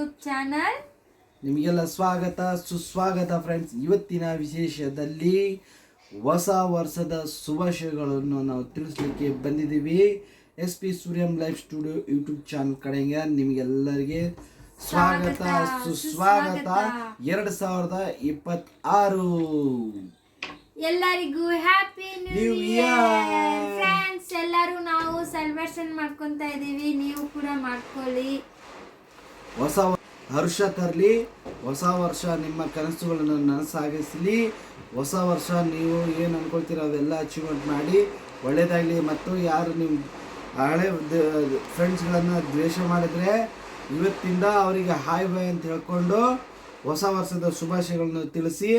YouTube channel. ನಿಮಗೆಲ್ಲ ಸ್ವಾಗತ ಸುಸ್ವಾಗತ ಫ್ರೆಂಡ್ಸ್. ಇವತ್ತಿನ ವಿಶೇಷದಲ್ಲಿ ಹೊಸ ವರ್ಷದ ಶುಭಾಶಯಗಳನ್ನು ನಾವು ತಿಳಿಸ್ಲಿಕ್ಕೆ ಬಂದಿದ್ದೀವಿ. SP Suryam life studio YouTube channel ಕಡೆಗೆ ನಿಮಗೆಲ್ಲರಿಗೆ ಸ್ವಾಗತ ಸುಸ್ವಾಗತ. 2026 ಎಲ್ಲರಿಗೂ ಹ್ಯಾಪಿ ನ್ಯೂ ಇಯರ್ ಫ್ರೆಂಡ್ಸ್. ಎಲ್ಲರೂ ನಾವು ಸೆಲೆಬ್ರೇಷನ್ ಮಾಡ್ಕೊಂತ ಇದೀವಿ, ನೀವು ಕೂಡ ಮಾಡ್ಕೊಳ್ಳಿ. ಹೊಸ ಹರ್ಷ ತರಲಿ, ಹೊಸ ವರ್ಷ ನಿಮ್ಮ ಕನಸುಗಳನ್ನು ನನಸಾಗಿಸಲಿ. ಹೊಸ ವರ್ಷ ನೀವು ಏನು ಅನ್ಕೊಳ್ತೀರ ಅವೆಲ್ಲ ಅಚೀವ್ಮೆಂಟ್ ಮಾಡಿ ಒಳ್ಳೇದಾಗಲಿ. ಮತ್ತು ಯಾರು ನಿಮ್ಮ ಹಳೆ ಫ್ರೆಂಡ್ಸ್ಗಳನ್ನು ದ್ವೇಷ ಮಾಡಿದರೆ ಇವತ್ತಿಂದ ಅವರಿಗೆ ಹಾಯ್ ಬಾಯ್ ಅಂತ ಹೇಳ್ಕೊಂಡು ಹೊಸ ವರ್ಷದ ಶುಭಾಶಯಗಳನ್ನು ತಿಳಿಸಿ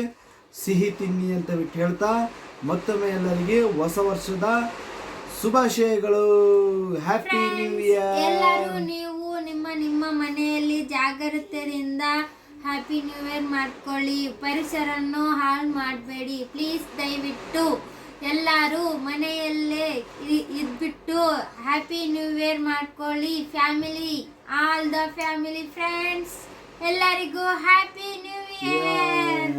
ಸಿಹಿ ತಿನ್ನಿ ಅಂತ ಬಿಟ್ಟು ಹೇಳ್ತಾ ಮತ್ತೊಮ್ಮೆ ಎಲ್ಲರಿಗೆ ಹೊಸ ವರ್ಷದ ಶುಭಾಶಯಗಳು. Happy new year. ಎಲ್ಲರೂ ನೀವು ನಿಮ್ಮ ಮನೆಯಲ್ಲಿ ಜಾಗೃತೆಯಿಂದ ಹ್ಯಾಪಿ ನ್ಯೂ ಇಯರ್ ಮಾಡ್ಕೊಳ್ಳಿ. ಪರಿಸರವನ್ನು ಹಾಳು ಮಾಡಬೇಡಿ ಪ್ಲೀಸ್. ದಯವಿಟ್ಟು ಎಲ್ಲರೂ ಮನೆಯಲ್ಲೇ ಇದ್ಬಿಟ್ಟು ಹ್ಯಾಪಿ ನ್ಯೂ ಇಯರ್ ಮಾಡ್ಕೊಳ್ಳಿ. Family, all the family friends ಎಲ್ಲರಿಗೂ ಹ್ಯಾಪಿ ನ್ಯೂ ಇಯರ್.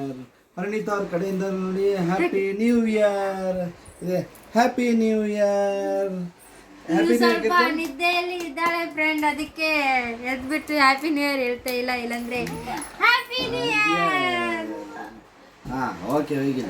ಪರಿಣಿತ ಅವ್ರ ಕಡೆಯಿಂದ ನೋಡಿ ಹ್ಯಾಪಿ ನ್ಯೂ ಇಯರ್ ಇದೆ. Happy new year. ಸ್ವಲ್ಪ ನಿದ್ದೆಯಲ್ಲಿ ಇದ್ದಾಳೆ ಫ್ರೆಂಡ್, ಅದಕ್ಕೆ ಎದ್ಬಿಟ್ಟು ಹ್ಯಾಪಿ ನ್ಯೂ ಇಯರ್ ಹೇಳ್ತಾ ಇಲ್ಲ, ಇಲ್ಲಂದ್ರೆ ಹ್ಯಾಪಿ ನ್ಯೂ ಇಯರ್. ಹಾ ಓಕೆ ಹೋಗಿ